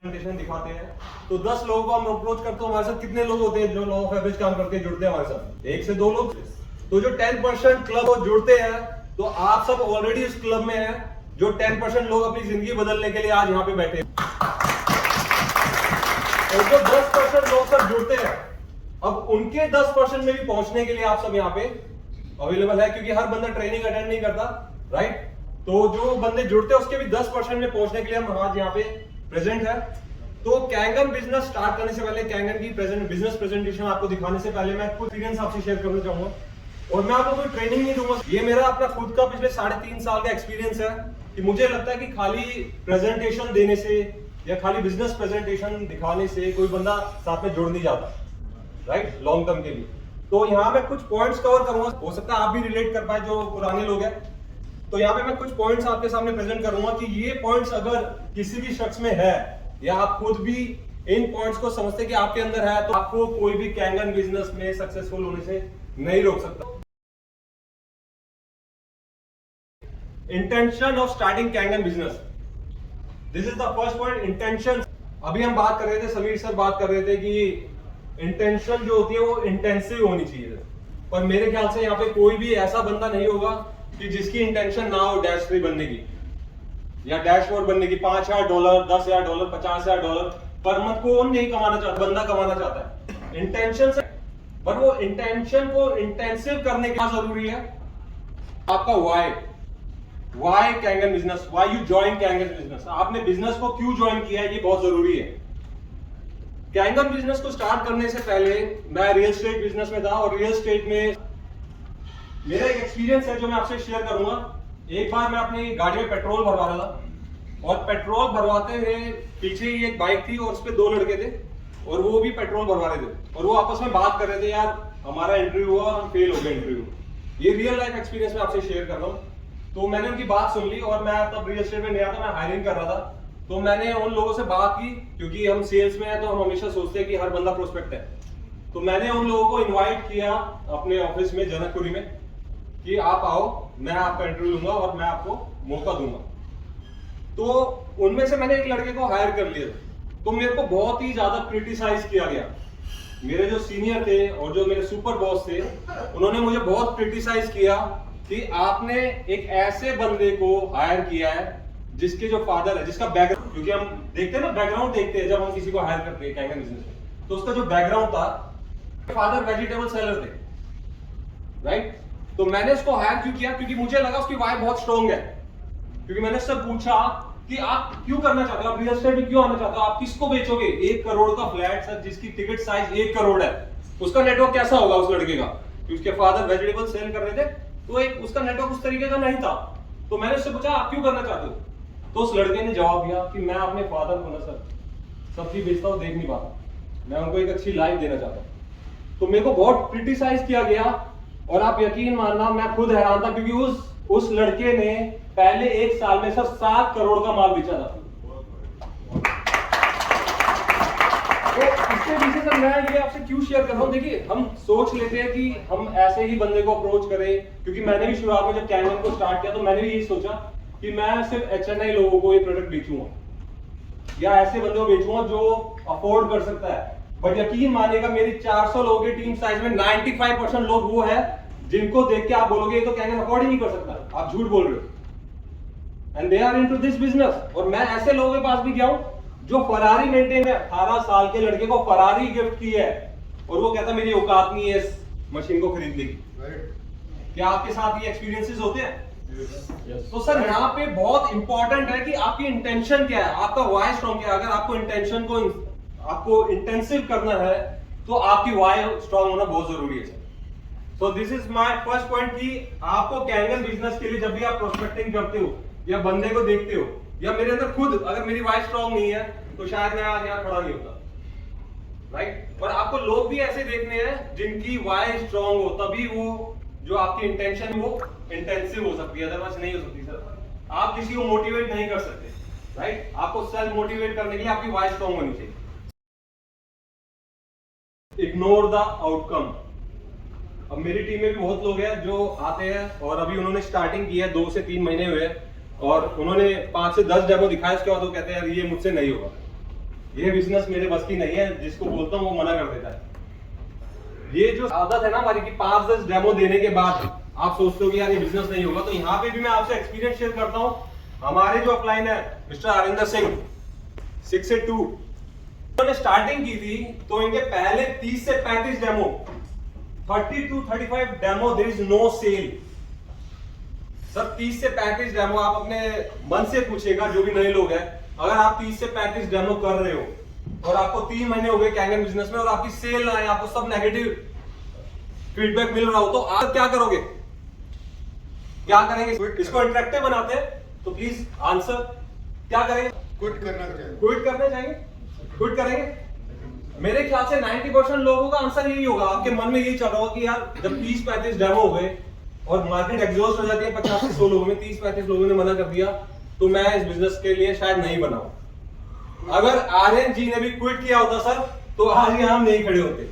Presentation दिखाते हैं तो 10 लोगों को हम अप्रोच करते हैं। हमारे साथ कितने लोग होते हैं जो लॉ ऑफ एवरेज काम करके जुड़ते हैं हमारे साथ? 1 से 2 लोग। तो जो 10% क्लब जुड़ते हैं तो आप सब ऑलरेडी इस क्लब में हैं। जो 10% लोग अपनी जिंदगी बदलने के लिए आज यहाँ पे बैठे हैं और जो 10% लोग सब जुड़ते हैं, अब उनके 10% में भी पहुंचने के लिए आप सब यहाँ पे अवेलेबल है, क्योंकि हर बंदा ट्रेनिंग अटेंड नहीं करता, राइट? तो जो बंदे जुड़ते हैं उसके भी 10% में पहुंचने के लिए हम आज यहाँ पे प्रेजेंट है। तो कैंगन बिजनेस स्टार्ट करने से पहले, कैंगन की बिजनेस प्रेजेंटेशन आपको दिखाने से पहले मैं कुछ एक्सपीरियंस आपसे शेयर करना चाहूंगा। और मैं आपको कोई ट्रेनिंग नहीं दूंगा, ये मेरा अपना खुद का पिछले 3.5 साल का एक्सपीरियंस है कि मुझे लगता है कि खाली प्रेजेंटेशन देने से या खाली बिजनेस प्रेजेंटेशन दिखाने से कोई बंदा साथ में जुड़ नहीं जाता, राइट, लॉन्ग टर्म के लिए। तो यहाँ मैं कुछ पॉइंट्स कवर करूंगा, हो सकता है आप भी रिलेट कर पाए जो पुराने लोग हैं। तो यहाँ पे मैं कुछ पॉइंट्स आपके सामने प्रेजेंट करूंगा कि ये पॉइंट्स अगर किसी भी शख्स में है या आप खुद भी इन पॉइंट्स को समझते कि आपके अंदर है, तो आपको कोई भी कैंगन बिजनेस में सक्सेसफुल होने से नहीं रोक सकता। Intention of starting Kangen business, this is the first point, intention. अभी हम बात कर रहे थे, समीर सर बात कर रहे थे कि इंटेंशन जो होती है वो इंटेंसिव होनी चाहिए, पर मेरे ख्याल से यहाँ पे कोई भी ऐसा बंदा नहीं होगा कि जिसकी इंटेंशन ना हो डैश 3 बनने की या डैशबोर्ड बनने की। $5,000, $10,000, $50,000 पर मंथ कौन नहीं कमाना चाहता? बंदा कमाना चाहता है इंटेंशन से, पर वो इंटेंशन को इंटेंसिव करने के लिए जरूरी है आपका why Kangen business, why you join Kangen business. आपने बिजनेस को क्यों ज्वाइन किया है, ये बहुत जरूरी है। कैंगन बिजनेस को स्टार्ट करने से पहले मैं रियल एस्टेट बिजनेस में था और रियल एस्टेट में मेरा एक एक्सपीरियंस है जो मैं आपसे शेयर करूंगा। एक बार मैं अपनी गाड़ी में पेट्रोल भरवा रहा था और पेट्रोल भरवाते हुए पीछे ही एक बाइक थी और उस पे 2 लड़के थे और वो भी पेट्रोल भरवा रहे थे और वो आपस में बात कर रहे थे, यार हमारा इंटरव्यू हुआ और हम फेल हो गए इंटरव्यू। ये रियल लाइफ एक्सपीरियंस मैं आपसे शेयर कर रहा हूँ। तो मैंने उनकी बात सुन ली और मैं तब रियल एस्टेट में नया था, मैं हायरिंग कर रहा था। तो मैंने उन लोगों से बात की, क्योंकि हम सेल्स में हैं तो हम हमेशा सोचते हैं कि हर बंदा प्रोस्पेक्ट है। तो मैंने उन लोगों को इनवाइट किया अपने ऑफिस में जनकपुरी में कि आप आओ, मैं आपका इंटरव्यू लूंगा और मैं आपको मौका दूंगा। तो उनमें से मैंने एक लड़के को हायर कर लिया। तो मेरे को बहुत ही ज्यादा क्रिटिसाइज किया गया। मेरे जो सीनियर थे और जो मेरे सुपर बॉस थे, उन्होंने मुझे बहुत क्रिटिसाइज किया कि आपने एक ऐसे बंदे को हायर किया है जिसके जो फादर है, जिसका बैकग्राउंड, क्योंकि हम देखते हैं ना, बैकग्राउंड देखते हैं जब हम किसी को हायर करते हैं कैंगन बिजनेस में, तो उसका जो बैकग्राउंड था, फादर वेजिटेबल सेलर थे, राइट? तो मैंने उसको हायर क्यों किया? क्योंकि मुझे लगा उसकी वाइफ बहुत स्ट्रॉन्ग है। क्योंकि मैंने उससे पूछा कि आप क्यों करना चाहते हो, आप रियल एस्टेट में क्यों आना चाहते हो, आप किसको बेचोगे? 1 करोड़ का फ्लैट सर, जिसकी टिकट साइज 1 करोड़ है, उसका नेटवर्क कैसा होगा उस लड़के का? क्योंकि उसके फादर वेजिटेबल सेल कर रहे थे, तो एक उसका नेटवर्क उस तरीके का नहीं था। तो मैंने उससे पूछा आप क्यों करना चाहते हो? तो उस लड़के ने जवाब दिया कि मैं अपने फादर को ना सर सब्जी बेचता हूँ, देख नहीं पाता, मैं उनको एक अच्छी लाइफ देना चाहता हूँ। तो मेरे को बहुत क्रिटिसाइज किया गया और आप यकीन मानना मैं खुद हैरान था, क्योंकि उस लड़के ने पहले 1 साल में सर 7 करोड़ का माल बेचा था। तो इसके पीछे सर मैं ये आपसे क्यों शेयर कर रहा हूँ, देखिए हम सोच लेते हैं कि हम ऐसे ही बंदे को अप्रोच करें, क्योंकि मैंने भी शुरुआत में जब कैंगन को स्टार्ट किया तो मैंने भी यही सोचा कि मैं सिर्फ HNI लोगों को ये प्रोडक्ट बेचूंगा या ऐसे बंदे को बेचूंगा जो अफोर्ड कर सकता है। बट यकीन मानिएगा मेरी 400 लोगों की टीम साइज में 95% लोग वो है जिनको देख के आप बोलोगे ये तो कैंगन अफोर्ड ही नहीं कर सकता, आप झूठ बोल रहे हो। And they are into this business. और मैं ऐसे लोगों के पास भी गया हूं जो फरारी मेंटेन है, 18 साल के लड़के को फरारी गिफ्ट की है और वो कहता मेरी औकात नहीं है इस मशीन को खरीदने की। क्या आपके साथ ये एक्सपीरियंसेस होते हैं? तो सर यहाँ पे बहुत इंपॉर्टेंट है कि आपकी इंटेंशन क्या है, आपका वाई स्ट्रॉन्ग क्या है। अगर आपको इंटेंशन को आपको इंटेंसिव करना है तो आपकी वाई स्ट्रॉन्ग होना बहुत जरूरी है। So this is my first point कि आपको कैंगन बिजनेस के लिए जब भी आप प्रोस्पेक्टिंग करते हो या बंदे को देखते हो, या मेरे अंदर खुद अगर मेरी वाई स्ट्रॉन्ग नहीं है तो शायद मैं आज यहाँ खड़ा नहीं होता, राइट? और आपको लोग भी ऐसे देखने हैं जिनकी वाई स्ट्रॉन्ग हो, तभी वो जो आपकी इंटेंशन वो इंटेंसिव हो सकती है, अदरवाइज नहीं हो सकती। सर आप किसी को मोटिवेट नहीं कर सकते, राइट? आपको सेल्फ मोटिवेट करने के लिए आपकी वाई स्ट्रॉन्ग होनी चाहिए। Ignore the outcome. अब मेरी टीम में भी बहुत लोग हैं जो आते हैं और अभी उन्होंने स्टार्टिंग की है, 2 से 3 महीने हुए और उन्होंने 5 से 10 डेमो दिखाए, उसके बाद वो कहते हैं यार ये मुझसे नहीं होगा। ये बिजनेस मेरे बस की नहीं है, जिसको बोलता हूँ वो मना कर देता है। ये जो आदत है ना हमारी कि 5-10 डेमो देने के बाद आप सोचते हो कि यार ये बिजनेस नहीं होगा, तो यहाँ पे भी मैं आपसे एक्सपीरियंस शेयर करता हूँ। हमारे जो अपलाइन है मिस्टर हरिंदर सिंह 682, उन्होंने स्टार्टिंग की थी तो इनके पहले 30 से 35 demo, 30 to 35 demo, there is no sale. Sir 30 से 35 डेमो आप अपने मन से पूछेगा, जो भी नए लोग हैं, अगर आप 30 से 35 डेमो कर रहे हो और आपको 3 महीने हो गए कैंगन बिजनेस में और आपकी सेल ना है, आपको सब नेगेटिव फीडबैक मिल रहा हो, तो आप क्या करोगे, क्या करेंगे? इसको इंटरेक्टिव बनाते हैं, तो प्लीज आंसर, क्या करेंगे? क्विट करना चाहिए। क्विट करने चाहिए, क्विट करेंगे? मेरे ख्याल से 90% लोगों का आंसर यही होगा, आपके मन में यही चल रहा होगा कि यार जब 30-35 डेमो हो गए और मार्केट एग्जॉस्ट हो जाती है 50 से 100 लोगों में, 30-35 लोगों ने मना कर दिया, तो मैं इस बिजनेस के लिए शायद नहीं बनाऊं। अगर आर्यन जी ने भी क्विट किया होता सर, तो आज यहाँ हम नहीं खड़े होते,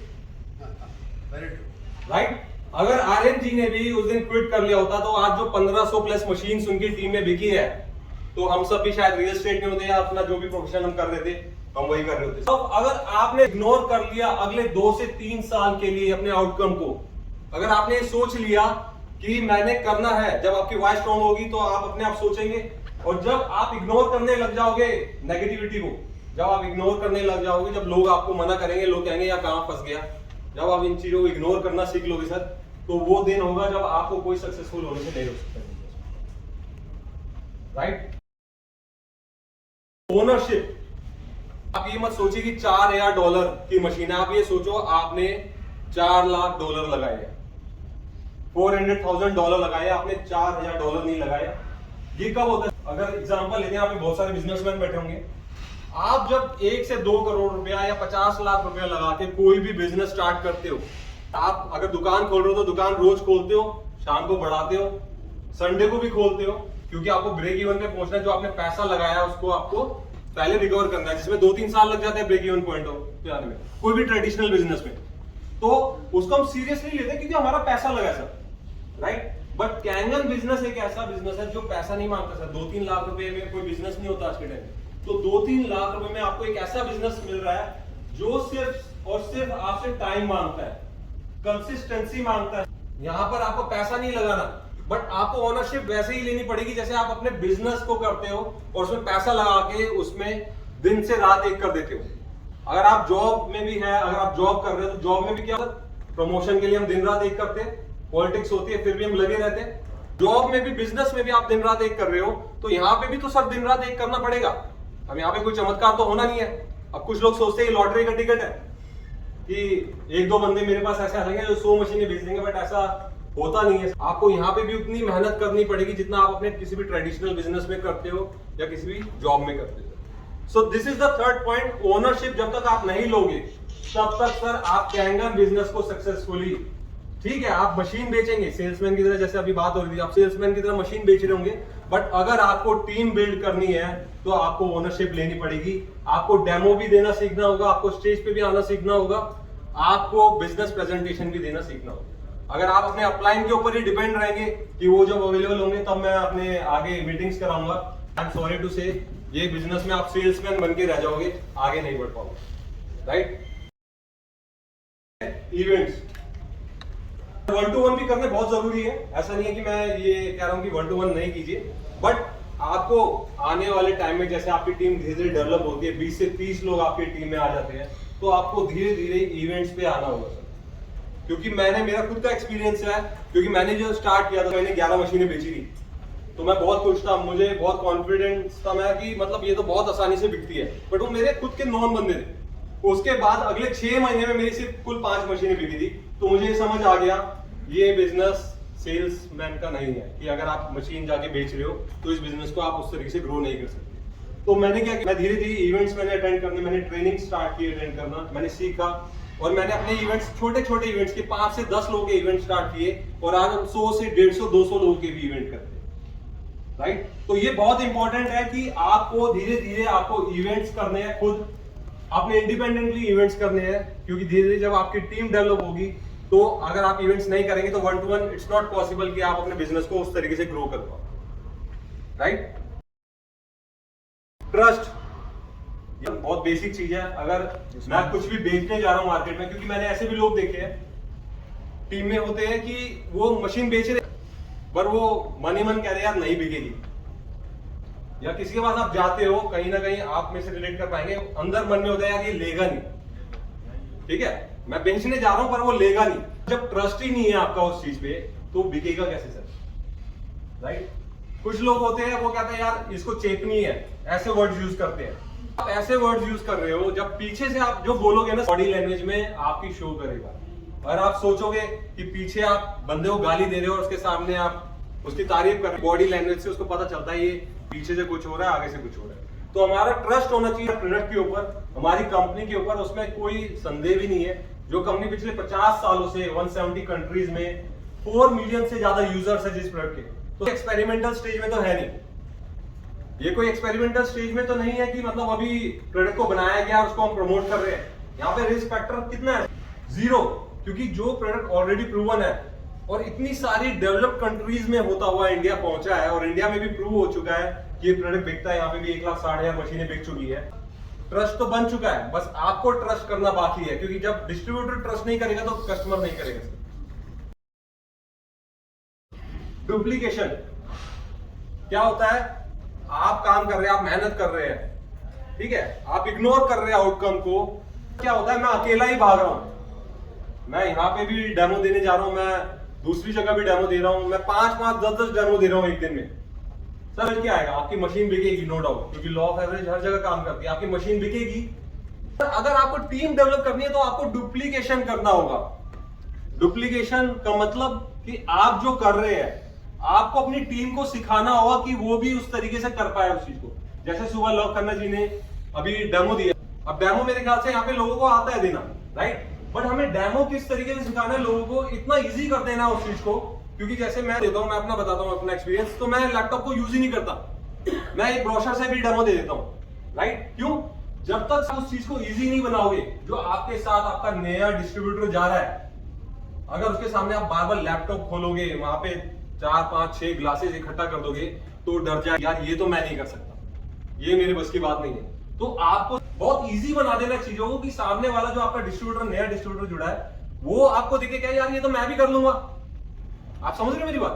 राइट? अगर आर्यन जी ने भी उस दिन क्विट कर लिया होता, तो आज जो 1500 प्लस मशीन उनकी टीम में बिकी है, तो हम सब भी शायद रियल एस्टेट में होते या अपना जो भी प्रोफेशन हम कर रहे थे हम वही कर रहे होते। तो अगर आपने इग्नोर कर लिया अगले 2 से 3 साल के लिए अपने आउटकम को, अगर आपने सोच लिया कि मैंने करना है, जब आपकी वॉइस स्ट्रॉन्ग होगी तो आप अपने आप सोचेंगे। और जब आप इग्नोर करने लग जाओगे नेगेटिविटी को, जब आप इग्नोर करने लग जाओगे, जब लोग आपको मना करेंगे, लोग कहेंगे यार कहां फंस गया, जब आप इन चीजों को इग्नोर करना सीख लोगे सर, तो वो दिन होगा जब आपको कोई सक्सेसफुल होने से नहीं रोक सकता, राइट? ओनरशिप, आप ये मत सोचिए कि $4,000 की मशीन है, आप ये सोचो आपने $4 लाख लगाए हैं, $400,000 लगाए, आपने $4,000 नहीं लगाया। ये कब होता है? अगर एग्जांपल लेते हैं, आप बहुत सारे बिजनेसमैन बैठे होंगे, आप जब 1 से 2 करोड़ रुपया या 50 लाख रुपया लगा के कोई भी बिजनेस स्टार्ट करते हो, आप अगर दुकान खोल रहे हो तो दुकान रोज खोलते हो, शाम को बढ़ाते हो, संडे को भी खोलते हो, क्योंकि आपको ब्रेक इवन पे पहुंचना है। जो आपने पैसा लगाया उसको आपको पहले रिकवर करना है, जिसमें 2-3 साल लग जाते हैं ब्रेक इवन पॉइंट पे आने में, कोई भी ट्रेडिशनल बिजनेस में, तो उसको हम सीरियसली लेते हैं क्योंकि हमारा पैसा लगा sir, right? But Kangen business एक ऐसा बिजनेस है जो पैसा नहीं मांगता सर। 2-3 लाख रुपए में कोई बिजनेस नहीं होता आज के टाइम में। तो 2-3 लाख रुपए में आपको एक ऐसा बिजनेस मिल रहा है जो सिर्फ और सिर्फ आपसे टाइम मांगता है, कंसिस्टेंसी मांगता है। यहाँ पर आपको पैसा नहीं लगाना, बट आपको ओनरशिप वैसे ही लेनी पड़ेगी जैसे आप अपने बिजनेस को करते हो और उसमें पैसा लगा के उसमें दिन से रात एक कर देते हो। अगर आप जॉब में भी है, अगर आप जॉब कर रहे हो तो जॉब में भी क्या होता है, प्रमोशन के लिए हम दिन रात एक करते हैं, पॉलिटिक्स होती है, फिर भी हम लगे रहते हैं। जॉब में भी, बिजनेस में भी आप दिन रात एक कर रहे हो, तो यहाँ पे भी तो सर दिन रात एक करना पड़ेगा। अब यहाँ पे कोई चमत्कार तो होना नहीं है। अब कुछ लोग सोचते हैं लॉटरी का टिकट है कि 1-2 बंदे मेरे पास ऐसे आ जाएंगे जो 100 मशीनें बेच देंगे, बट ऐसा होता नहीं है। आपको यहाँ पे भी उतनी मेहनत करनी पड़ेगी जितना आप अपने किसी भी ट्रेडिशनल बिजनेस में करते हो या किसी भी जॉब में करते हो। So this is the third point, ownership जब तक आप नहीं लोगे तब तक सर आप कैंगन बिजनेस को सक्सेसफुली, ठीक है, आप मशीन बेचेंगे सेल्समैन की तरह, जैसे अभी बात हो रही थी, आप सेल्समैन की तरह मशीन बेच रहे होंगे, बट अगर आपको टीम बिल्ड करनी है तो आपको ओनरशिप लेनी पड़ेगी, आपको डेमो भी देना सीखना होगा, आपको स्टेज पे भी आना सीखना होगा, आपको बिजनेस प्रेजेंटेशन भी देना सीखना होगा। अगर आप अपने अपलाइन के ऊपर ही डिपेंड रहेंगे कि वो जब अवेलेबल होंगे तब मैं अपने आगे मीटिंग्स कराऊंगा, आई एम सॉरी टू से, ये बिजनेस में आप सेल्समैन बन के रह जाओगे, आगे नहीं बढ़ पाओगे, राइट? इवेंट्स 1-to-1 भी करने बहुत जरूरी है, ऐसा नहीं है कि मैं ये कह रहा हूं कि 1-to-1 नहीं कीजिए, बट आपको आने वाले टाइम में जैसे आपकी टीम धीरे धीरे डेवलप होती है, 20 से 30 लोग आपकी टीम में आ जाते हैं, तो आपको धीरे धीरे इवेंट्स पे आना होगा सर। क्योंकि मैंने, मेरा खुद का एक्सपीरियंस है, क्योंकि मैंने जो स्टार्ट किया था, मैंने 11 मशीनें बेची थी, तो मैं बहुत खुश था, मुझे बहुत कॉन्फिडेंस था मैं कि मतलब ये तो बहुत आसानी से बिकती है, बट वो मेरे खुद के नॉन बंदे थे। उसके बाद अगले 6 महीने में मेरी सिर्फ कुल 5 मशीनें बिकी थी, तो मुझे ये समझ आ गया ये बिजनेस सेल्समैन का नहीं है कि अगर आप मशीन जाके बेच रहे हो तो इस बिजनेस को आप उस तरीके से ग्रो नहीं कर सकते। तो मैंने क्या किया, मैं धीरे धीरे इवेंट्स मैंने अटेंड करने, मैंने ट्रेनिंग स्टार्ट की अटेंड करना, मैंने सीखा, और मैंने अपने इवेंट्स, छोटे छोटे इवेंट्स के 5 से 10 लोगों के इवेंट स्टार्ट किए, और आज हम 100 से 150-200 लोगों के भी इवेंट करते हैं, राइट? तो ये बहुत इंपॉर्टेंट है कि आपको धीरे धीरे आपको इवेंट्स करने हैं, खुद अपने इंडिपेंडेंटली इवेंट्स करने हैं, क्योंकि धीरे धीरे जब आपकी टीम डेवलप होगी, तो अगर आप इवेंट्स नहीं करेंगे तो 1-to-1 इट्स नॉट पॉसिबल कि आप अपने बिजनेस को उस तरीके से ग्रो कर पाओ, राइट? ट्रस्ट बहुत बेसिक चीज है। अगर मैं कुछ भी बेचने जा रहा हूँ मार्केट में, क्योंकि मैंने ऐसे भी लोग देखे हैं टीम में होते हैं कि वो मशीन बेच रहे पर वो मन ही मन कह रहे यार नहीं बिकेगी, या किसी के पास आप जाते हो कहीं ना कहीं आप में से रिलेट कर पाएंगे, अंदर मन में होता है यार ये लेगा नहीं, ठीक है मैं बेचने जा रहा हूं पर वो लेगा नहीं। जब ट्रस्ट ही नहीं है आपका उस चीज पे तो बिकेगा कैसे सर, राइट। कुछ लोग होते हैं वो कहते हैं यार इसको चेपनी है, ऐसे वर्ड्स यूज करते हैं। आप ऐसे वर्ड्स यूज कर रहे हो जब पीछे से आप जो बोलोगे ना बॉडी लैंग्वेज में आपकी शो करेगा। और आप सोचोगे कि पीछे आप बंदे को गाली दे रहे हो और उसके सामने आप उसकी तारीफ कर रहे हो, बॉडी लैंग्वेज से उसको पता चलता है ये पीछे से कुछ हो रहा है आगे से कुछ हो रहा है। तो हमारा ट्रस्ट होना चाहिए प्रोडक्ट के ऊपर, हमारी कंपनी के ऊपर, उसमें कोई संदेह भी नहीं है। जो कंपनी पिछले 50 सालों से 170 कंट्रीज में 4 मिलियन से ज्यादा यूजर्स है जिस प्रोडक्ट के, तो एक्सपेरिमेंटल स्टेज में तो है नहीं, ये कोई एक्सपेरिमेंटल स्टेज में तो नहीं है कि मतलब अभी प्रोडक्ट को बनाया गया उसको हम प्रमोट कर रहे हैं। यहाँ पे रिस्क फैक्टर कितना है, 0, क्योंकि जो प्रोडक्ट ऑलरेडी प्रूवन है और इतनी सारी डेवलप्ड कंट्रीज में होता हुआ इंडिया पहुंचा है और इंडिया में भी प्रूव हो चुका है कि ये प्रोडक्ट बिकता है। यहाँ पे भी 1,60,000 मशीनें बिक चुकी है, ट्रस्ट तो बन चुका है, बस आपको ट्रस्ट करना बाकी है, क्योंकि जब डिस्ट्रीब्यूटर ट्रस्ट नहीं करेगा तो कस्टमर नहीं करेगा। डुप्लीकेशन क्या होता है, आप काम कर रहे हैं, आप मेहनत कर रहे हैं, ठीक है, आप इग्नोर कर रहे हैं आउटकम को। क्या होता है, मैं अकेला ही भाग रहा हूं, मैं यहाँ पे भी डेमो देने जा रहा हूं, मैं दूसरी जगह भी डेमो दे रहा हूं, मैं 5-5, 10-10 डेमो दे रहा हूं एक दिन में। सर क्या आएगा, आपकी मशीन बिकेगी नो डाउट, क्योंकि लॉ ऑफ एवरेज हर जगह काम करती है, आपकी मशीन बिकेगी। अगर आपको टीम डेवलप करनी है तो आपको डुप्लीकेशन करना होगा। डुप्लीकेशन का मतलब कि आप जो कर रहे हैं आपको अपनी टीम को सिखाना होगा कि वो भी उस तरीके से कर पाए उस चीज को। जैसे सुबह लव खन्ना जी ने अभी डेमो दिया, अब डेमो मेरे ख्याल से यहाँ पे लोगों को आता है देना, राइट, बट हमें डेमो किस तरीके से सिखाना है लोगों को, इतना इजी कर देना उस चीज को। क्योंकि जैसे मैं देता हूँ, मैं अपना बताता हूँ अपना एक्सपीरियंस, तो मैं लैपटॉप को यूज ही नहीं करता, मैं एक ब्रोशर से भी डेमो दे देता हूँ, राइट। क्यों, जब तक उस चीज को इजी नहीं बनाओगे, जो आपके साथ आपका नया डिस्ट्रीब्यूटर जा रहा है, अगर उसके सामने आप बार बार लैपटॉप खोलोगे, वहां पे 4, 5, 6 ग्लासेस इकट्ठा कर दोगे तो डर जाए यार ये तो मैं नहीं कर सकता, ये मेरे बस की बात नहीं है। तो आपको बहुत इजी बना देना चीजों को कि सामने वाला जो आपका डिस्ट्रीब्यूटर, नया डिस्ट्रीब्यूटर जुड़ा है, वो आपको दिखे क्या यार ये तो मैं भी कर लूंगा। आप समझ रहे हो मेरी बात।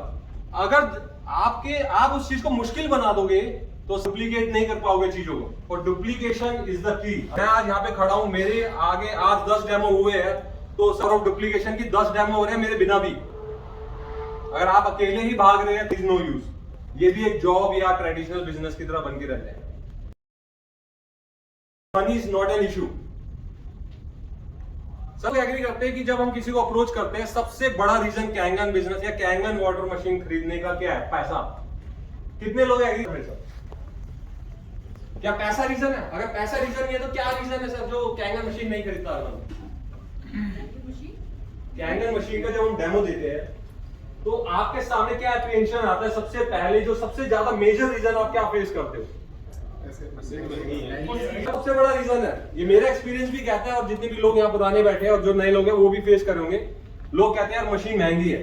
अगर आप उस चीज को मुश्किल बना दोगे तो डुप्लीकेट नहीं कर पाओगे चीजों को, और डुप्लीकेशन इज द की। मैं आज यहाँ पे खड़ा हूं, मेरे आगे आज 10 डेमो हुए हैं, तो सर ऑफ डुप्लीकेशन की 10 डेमो हो रहे हैं मेरे बिना भी। अगर आप अकेले ही भाग रहे हैं इज नो यूज। ये भी एक जॉब या ट्रेडिशनल बिजनेस की तरह बन के रहते हैं। Money is not an issue. सब एग्री करते हैं कि जब हम किसी को अप्रोच करते हैं, सबसे बड़ा रीजन कैंगन बिजनेस या कैंगन वाटर मशीन खरीदने का क्या है, पैसा। कितने लोग एग्री करते हैं? क्या पैसा रीजन है? अगर पैसा रीजन नहीं है तो क्या रीजन है सर जो कैंगन मशीन नहीं खरीदता? कैंगन मशीन का जब हम डेमो देते हैं तो आपके सामने क्या अप्रीहेंशन आता है? सबसे पहले जो सबसे ज्यादा मेजर रीजन आप क्या फेस करते हो? सबसे बड़ा रीजन है, ये मेरा एक्सपीरियंस भी कहता है, और जितने भी लोग यहाँ पुराने बैठे हैं और जो नए लोग हैं वो भी फेस करेंगे। लोग कहते हैं यार मशीन महंगी है।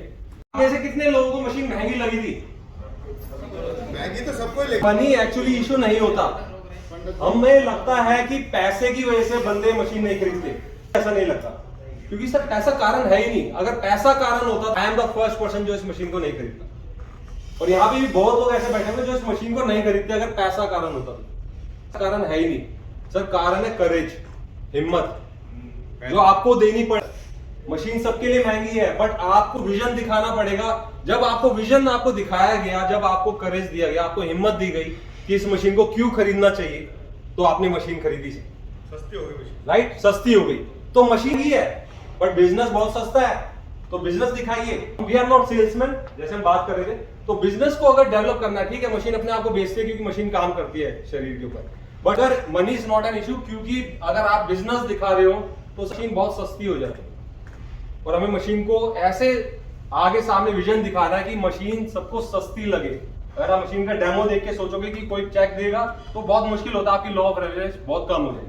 ऐसे कितने लोगों को मशीन महंगी लगी थी? महंगी तो सबको लगी। मनी एक्चुअली इशू नहीं होता, हमें लगता है कि पैसे की वजह से बंदे मशीन नहीं खरीदते। ऐसा नहीं लगता, क्योंकि सर पैसा कारण है ही नहीं। अगर पैसा कारण होता, I am the first person जो इस मशीन को नहीं खरीदता। और यहाँ पे भी बहुत लोग ऐसे बैठे हुए जो इस मशीन को नहीं खरीदते अगर पैसा कारण होता। कारण है ही नहीं सर, कारण है करेज, हिम्मत, जो आपको देनी पड़े। मशीन सबके लिए महंगी है, बट आपको विजन दिखाना पड़ेगा। जब आपको विजन आपको दिखाया गया, जब आपको करेज दिया गया, आपको हिम्मत दी गई कि इस मशीन को क्यों खरीदना चाहिए, तो आपने मशीन खरीदी। सस्ती हो गई, राइट, सस्ती हो गई तो मशीन ही है, बट बिजनेस बहुत सस्ता है, तो बिजनेस दिखाइए। वी आर नॉट सेल्समैन, जैसे हम बात कर रहे थे। तो बिजनेस को अगर डेवलप करना है, ठीक है, मशीन अपने आप को बेचती है क्योंकि मशीन काम करती है शरीर के ऊपर, बट अगर money is not an issue, क्योंकि अगर आप बिजनेस दिखा रहे हो तो मशीन बहुत सस्ती हो जाती है। और हमें मशीन को ऐसे आगे सामने विजन दिखाना है कि मशीन सबको सस्ती लगे। अगर आप मशीन का डेमो देख के सोचोगे कि कोई चेक देगा तो बहुत मुश्किल होता है, आपकी लॉ ऑफ एवरेज बहुत कम हो जाएगी।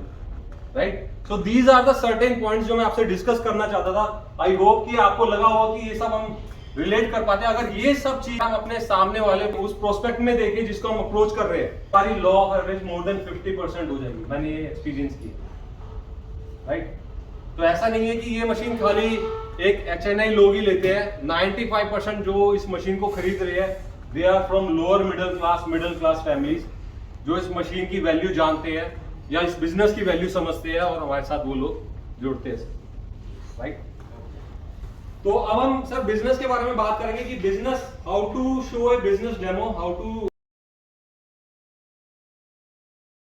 Right, so these are the certain points जो मैं आपसे डिस्कस करना चाहता था। आई होप कि आपको लगा होगा कि ये सब हम रिलेट कर पाते हैं। अगर ये सब चीज हम अपने सामने वाले उस प्रोस्पेक्ट में देखें जिसको हम अप्रोच कर रहे हैं, हमारी law of average more than 50% हो जाएगी। मैंने ये एक्सपीरियंस किया, राइट। तो ऐसा नहीं है कि ये मशीन खाली एक HNI लोग ही लेते हैं। 95% जो इस मशीन को खरीद रहे हैं they are from lower middle class families, जो इस मशीन की वैल्यू जानते हैं या इस बिजनेस की वैल्यू समझते हैं, और हमारे साथ वो लोग जुड़ते हैं, राइट। तो अब हम सर बिजनेस के बारे में बात करेंगे कि business, how to show a business demo, how to